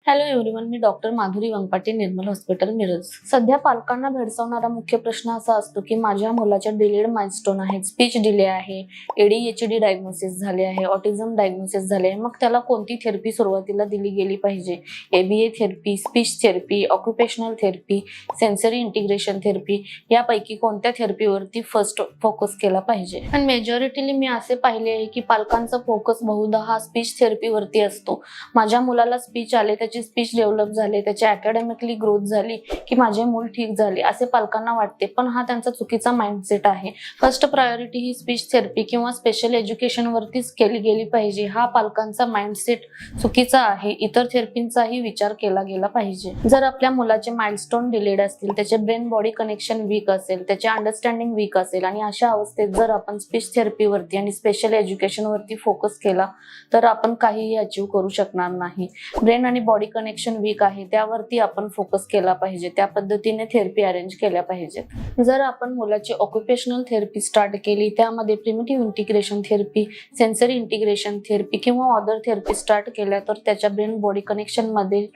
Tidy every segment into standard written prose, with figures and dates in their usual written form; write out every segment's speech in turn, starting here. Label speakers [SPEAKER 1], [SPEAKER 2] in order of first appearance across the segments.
[SPEAKER 1] Hello everyone, मी doctor Madhuri वंगपाटे, निर्मल hospital, Miraj. सध्या पालकांना भेडसावणारा मुख्य प्रश्न असा असतो की माझ्या मुलाच्या डिलेड माइलस्टोन आहेत, स्पीच डिले आहे, ADHD डायग्नोसिस झाले आहे, ऑटिझम डायग्नोसिस झाले आहे. मग त्याला कोणती थेरपी सुरुवातीला दिली गेली पाहिजे? ABA therapy, speech therapy, occupational therapy, sensory integration therapy यापैकी कोणत्या थेरपीवरती फर्स्ट फोकस केला पाहिजे? आणि मेजॉरिटीली मी असे पाहिले आहे की पालकांचा फोकस बहुधा हा स्पीच थेरपीवरती असतो. माझ्या मुलाला स्पीच आले, त्याची स्पीच डेव्हलप झाले, त्याची अकॅडमिकली ग्रोथ झाली की माझे मूल ठीक झाले असे पालकांना वाटते, पण हा त्यांचा चुकीचा माइंडसेट आहे. फर्स्ट प्रायोरिटी ही स्पीच थेरपी किंवा स्पेशल एज्युकेशन वरतीच केली गेली पाहिजे. हा पालकांचा माइंडसेट चुकीचा आहे. इतर थेरपींचाही विचार केला गेला पाहिजे. जर आपल्या मुलाचे माइलस्टोन डिलेड असतील, त्याचे ब्रेन बॉडी कनेक्शन वीक असेल, त्याचे अंडरस्टँडिंग वीक असेल आणि अशा अवस्थेत जर आपण स्पीच थेरपीवरती आणि स्पेशल एज्युकेशन वरती फोकस केला तर आपण काहीही अचीव्ह करू शकणार नाही. ब्रेन आणि बॉडी कनेक्शन वीक आहे त्यावरती आपण फोकस केला पाहिजे. त्या पद्धतीने थेरपी अरेंज केल्या पाहिजेत. जर आपण मुलाची ऑक्युपेशनल थेरपी स्टार्ट केली, त्यामध्ये primitive integration therapy, sensory integration therapy किंवा अदर थेरपी स्टार्ट केल्या तर त्याच्या ब्रेन बॉडी कनेक्शन मध्ये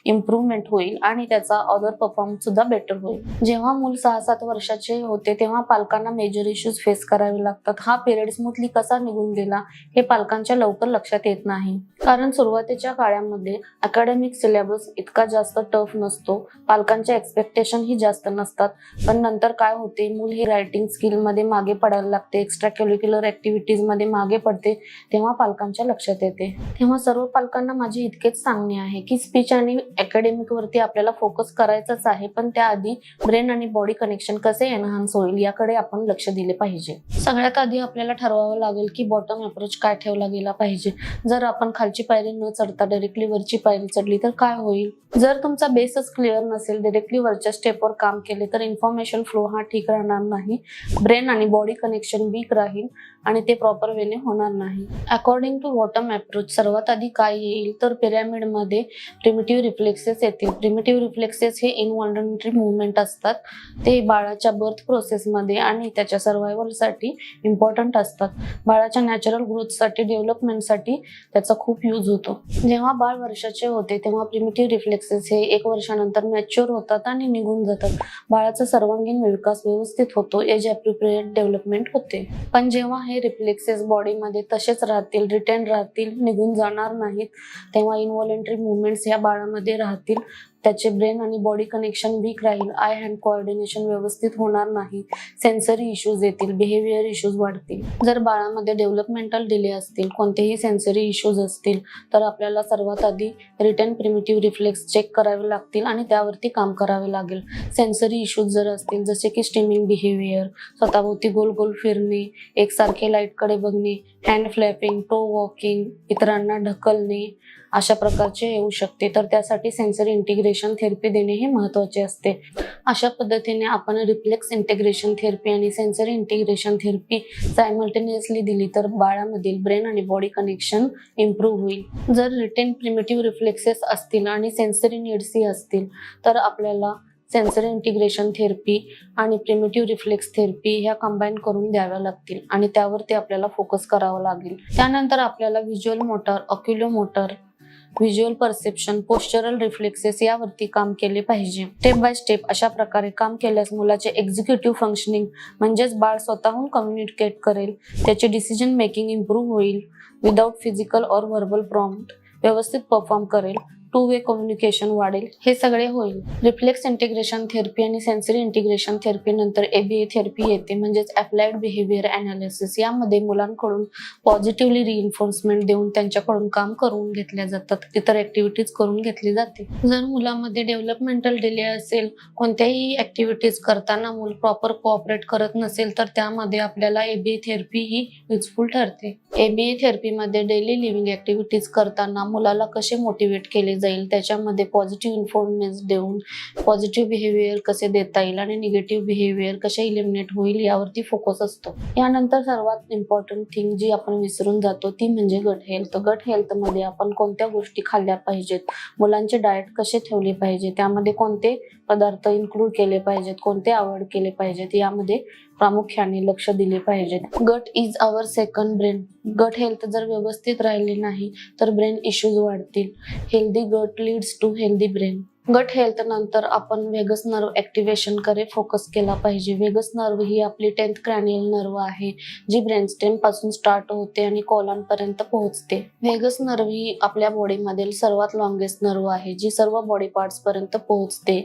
[SPEAKER 1] इम्प्रूव्हमेंट होईल आणि त्याचा अदर परफॉर्मन्स सुद्धा बेटर होईल. जेव्हा मूल 6-7 वर्षाचे होते तेव्हा पालकांना मेजर इश्यूज फेस करावे लागतात. हा पिरियड स्मूथली कसा निघून गेला हे पालकांच्या लवकर लक्षात येत नाही, कारण सुरुवातीच्या काळामध्ये अकॅडमिक सिलेबस इतका जास्त टफ नसतो, पालकांच्या एक्सपेक्टेशन ही जास्त नसतात. पण नंतर काय होते, मूल ही रायटिंग स्किल मध्ये मागे पडायला लागते, एक्स्ट्रा करिक्युलर ऍक्टिव्हिटीज मध्ये मागे पडते, तेव्हा पालकांच्या लक्षात येते. तेव्हा सर्व पालकांना माझे इतकेच सांगणे आहे की स्पीच आणि अकॅडमिक वरती आपल्याला फोकस करायचाच आहे, पण त्याआधी ब्रेन आणि बॉडी कनेक्शन कसे एनहान्स होईल याकडे आपण लक्ष दिले पाहिजे. सगळ्यात आधी आपल्याला ठरवावं लागेल की बॉटम अप्रोच काय ठेवला गेला पाहिजे. जर आपण खालची पायरी न चढता डायरेक्टली वरची पायरी चढली तर काय होईल? जर तुमचा बेसच क्लिअर नसेल, डायरेक्टली वरच्या स्टेपवर काम केले तर इन्फॉर्मेशन फ्लो हा ठीक राहणार नाही, ब्रेन आणि बॉडी कनेक्शन वीक राहील आणि ते प्रॉपर वेने होणार नाही. अकॉर्डिंग टू बॉटम अप्रोच सर्वात आधी काय येईल तर पिरॅमिड मध्ये प्रिमिटिव्ह रिफ्लेक्सेस येतील. प्रिमिटिव्ह रिफ्लेक्सेस हे इनव्हॉल्युंटरी मुवमेंट असतात. ते बाळाच्या बर्थ प्रोसेस मध्ये आणि त्याच्या सर्व्हायव्हल साठी इम्पॉर्टंट असतात. बाळाच्या नॅचरल ग्रोथसाठी, डेव्हलपमेंटसाठी त्याचा खूप यूज होतो. जेव्हा बाळ वर्षाचे होते तेव्हा प्रिमिटिव्ह रिफ्लेक्सेस हे 1 वर्षानंतर मॅच्युअर होतात आणि निघून जातात. बाळाचा सर्वांगीण विकास व्यवस्थित होतो, एज अप्रोप्रिएट डेव्हलपमेंट होते. पण जेव्हा हे रिफ्लेक्सेस बॉडीमध्ये तसेच राहतील, रिटेन राहतील, निघून जाणार नाहीत, तेव्हा इनव्हॉल्युंटरी मुवमेंट्स या बाळामध्ये राहतील. त्याचे ब्रेन आणि बॉडी कनेक्शन वीक राहील, आय हँड कोऑर्डिनेशन व्यवस्थित होणार नाही, सेन्सरी इश्यूज येतील, बिहेवियर इश्यूज वाढतील. जर बाळामध्ये डेव्हलपमेंटल डिले असतील, कोणतेही सेन्सरी इश्यूज असतील तर आपल्याला सर्वात आधी रिटेन प्रिमिटिव्ह रिफ्लेक्स चेक करावे लागतील आणि त्यावरती काम करावे लागेल. सेन्सरी इश्यूज जर असतील जसे की स्टिमिंग बिहेवियर, स्वतःभोवती गोल गोल फिरणे, एकसारखे लाईटकडे बघणे, हँड फ्लॅपिंग, टो वॉकिंग, इतरांना ढकलणे अशा प्रकारचे येऊ शकते, तर त्यासाठी सेन्सरी इंटिग्रेशन थेरपी देणे हे महत्त्वाचे असते. अशा पद्धतीने आपण रिफ्लेक्स इंटिग्रेशन थेरपी आणि सेन्सरी इंटिग्रेशन थेरपी सायमल्टेनियसली दिली तर बाळामधील ब्रेन आणि बॉडी कनेक्शन इम्प्रूव्ह होईल. जर रिटेन प्रिमिटिव्ह रिफ्लेक्सेस असतील आणि सेन्सरी नीड्सही असतील तर आपल्याला सेन्सरी इंटिग्रेशन थेरपी आणि प्रिमिटिव्ह रिफ्लेक्स थेरपी ह्या कंबाईन करून द्याव्या लागतील आणि त्यावरती आपल्याला फोकस करावा लागेल. त्यानंतर आपल्याला visual motor, oculomotor, visual perception, postural reflexes यावरती काम केले पाहिजे. स्टेप बाय स्टेप अशा प्रकारे काम केल्यास मुलाचे एक्झिक्युटिव्ह फंक्शनिंग म्हणजेच बाळ स्वतःहून कम्युनिकेट करेल, त्याचे डिसिजन मेकिंग इम्प्रूव्ह होईल, विदाउट फिजिकल और व्हर्बल प्रॉम्प्ट व्यवस्थित परफॉर्म करेल, 2 वे कम्युनिकेशन वाढेल, हे सगळे होईल. रिफ्लेक्स इंटिग्रेशन थेरपी आणि सेन्सरी इंटिग्रेशन थेरपी नंतर ABA थेरपी येते, म्हणजेच अप्लाइड बिहेवियर अनालिसिस. यामध्ये मुलांकडून पॉझिटिव्हली रिइन्फोर्समेंट देऊन त्यांच्याकडून काम करून घेतल्या जातात, इतर ऍक्टिव्हिटीज करून घेतली जाते. जर मुलामध्ये डेव्हलपमेंटल डिले असेल, कोणत्याही ऍक्टिव्हिटीज करताना मूल प्रॉपर कोऑपरेट करत नसेल तर त्यामध्ये आपल्याला ABA थेरपी ही युजफुल ठरते. ABA थेरपीमध्ये डेली लिव्हिंग ऍक्टिव्हिटीज करताना मुलाला कसे मोटिवेट केले जाईल, त्याच्यामध्ये पॉझिटिव्ह इन्फॉर्मेशन देऊन पॉझिटिव्ह बिहेवियर कसे देता येईल आणि निगेटिव्ह बिहेवियर कसे इलिमिनेट होईल यावरती फोकस असतो. यानंतर सर्वात इम्पॉर्टंट थिंग जी आपण विसरून जातो ती म्हणजे गट हेल्थ. गट हेल्थ मध्ये आपण कोणत्या गोष्टी खाल्ल्या पाहिजेत, मुलांचे डाएट कसे ठेवले पाहिजे, त्यामध्ये कोणते पदार्थ इन्क्लूड केले पाहिजेत, कोणते अवॉइड केले पाहिजेत, यामध्ये प्रामुख्याने लक्ष दिले पाहिजे. Gut is our second brain. Gut health जर व्यवस्थित राहिले नाही तर ब्रेन इश्यूज वाढतील. Healthy gut leads to healthy brain. Gut health नंतर आपण वेगस नर्व ऍक्टिव्हेशन कडे फोकस केला पाहिजे. वेगस नर्व ही आपली 10th क्रॅनियल नर्व आहे, जी ब्रेनस्टेम पासून स्टार्ट होते आणि कोलॉन पर्यंत पोहोचते. वेगस नर्व ही आपल्या बॉडीमधील सर्वात लॉंगेस्ट नर्व आहे, जी सर्व बॉडी पार्ट्स पर्यंत पोहोचते.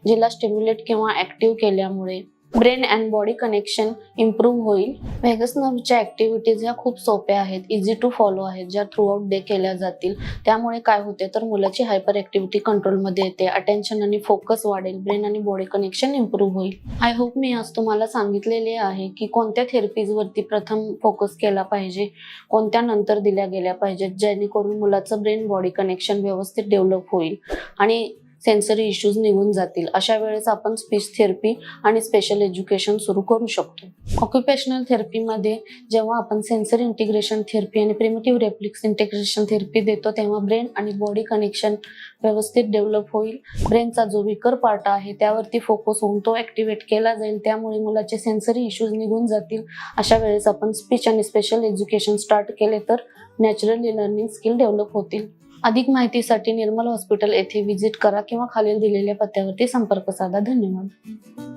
[SPEAKER 1] जिला स्टिम्युलेट किंवा ऍक्टिव्ह केल्यामुळे brain and body connection improve होईल. वेगस नर्वच्या ऍक्टिव्हिटीज ह्या खूप सोप्या आहेत, इझी टू फॉलो आहेत, ज्या थ्रू आउट डे केल्या जातील. त्यामुळे काय होते तर मुलाची हायपर ऍक्टिव्हिटी कंट्रोलमध्ये येते, अटेन्शन आणि फोकस वाढेल, ब्रेन आणि बॉडी कनेक्शन इम्प्रूव्ह होईल. आय होप मी आज तुम्हाला सांगितलेले आहे की कोणत्या थेरपीज वरती प्रथम फोकस केला पाहिजे, कोणत्या नंतर दिल्या गेल्या पाहिजेत, जेणेकरून मुलाचं ब्रेन बॉडी कनेक्शन व्यवस्थित डेव्हलप होईल आणि सेन्सरी इश्यूज निघून जातील. अशा वेळेस आपण स्पीच थेरपी आणि स्पेशल एज्युकेशन सुरू करू शकतो. ऑक्युपेशनल थेरपीमध्ये जेव्हा आपण सेन्सरी इंटिग्रेशन थेरपी आणि प्रिमिटिव्ह रेफ्लेक्स इंटिग्रेशन थेरपी देतो, तेव्हा ब्रेन आणि बॉडी कनेक्शन व्यवस्थित डेव्हलप होईल. ब्रेनचा जो विकर पार्ट आहे त्यावरती फोकस होऊन तो ऍक्टिव्हेट केला जाईल, त्यामुळे मुलाचे सेन्सरी इश्यूज निघून जातील. अशा वेळेस आपण स्पीच आणि स्पेशल एज्युकेशन स्टार्ट केले तर नॅचरली लर्निंग स्किल डेव्हलप होतील. अधिक माहितीसाठी निर्मल हॉस्पिटल येथे व्हिजिट करा किंवा खालील दिलेल्या पत्त्यावरती संपर्क साधा. धन्यवाद.